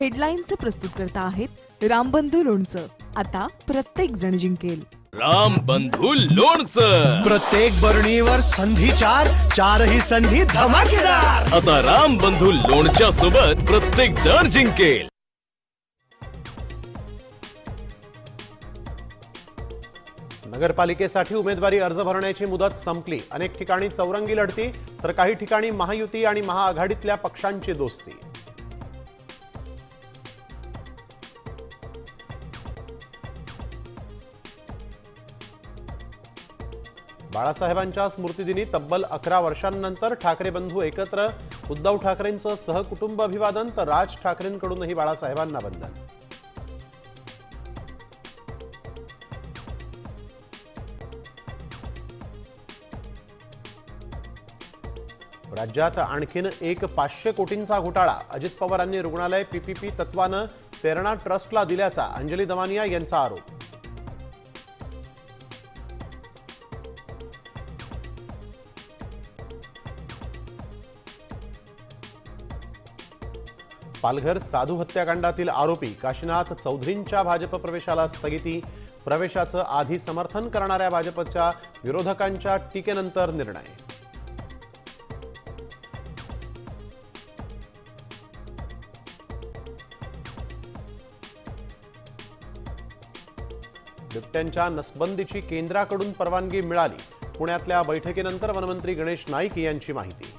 हेडलाईनचे प्रस्तुतकर्ता आहेत रामबंधू लोणचं. आता प्रत्येक जण जिंकेल. रामबंधू लोणचं. प्रत्येक बरणीवर संधी चारही संधी धमाकेदार. आता रामबंधू लोणच्या सोबत प्रत्येक जण जिंकेल. नगरपालिकेसाठी उमेदवारी अर्ज भरण्याची मुदत संपली. अनेक ठिकाणी चौरंगी लढती तर काही ठिकाणी महायुती आणि महाआघाडीतल्या पक्षांची दोस्ती. बाळासाहेबांच्या स्मृतिदिनी तब्बल 11 वर्षांनंतर ठाकरे बंधू एकत्र. उद्धव ठाकरेंचं सहकुटुंब अभिवादन तर राज ठाकरेंकडूनही बाळासाहेबांना वंदन. राज्यात आणखीन एक 500 कोटींचा घोटाळा. अजित पवारांनी रुग्णालय पीपीपी तत्वानं प्रेरणा ट्रस्टला दिल्याचा अंजली दमानिया यांचा आरोप. पालघर साधू हत्याकांडातील आरोपी काशीनाथ चौधरींच्या भाजप प्रवेशाला स्थगिती. प्रवेशाचं आधी समर्थन करणाऱ्या भाजपच्या विरोधकांच्या टीकेनंतर निर्णय. बिबट्यांच्या नसबंदीची केंद्राकडून परवानगी मिळाली. पुण्यातल्या बैठकीनंतर वनमंत्री गणेश नाईक यांची माहिती.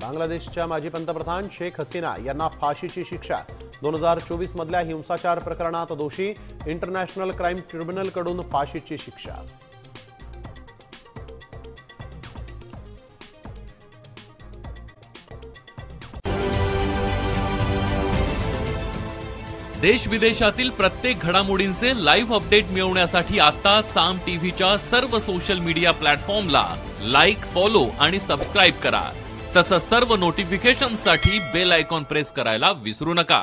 बांगलादेशच्या माजी पंतप्रधान शेख हसीना यांना फाशीची शिक्षा. 2024 मधल्या हिंसाचार प्रकरणात दोषी. इंटरनॅशनल क्राईम ट्रिब्युनलकडून फाशीची शिक्षा. देश विदेशातील प्रत्येक घडामोडींचे लाईव्ह अपडेट मिळवण्यासाठी आता साम टीव्हीच्या सर्व सोशल मीडिया प्लॅटफॉर्मला लाईक, फॉलो आणि सबस्क्राईब करा. तसंच सर्व नोटिफिकेशनसाठी बेल आयकॉन प्रेस करायला विसरू नका.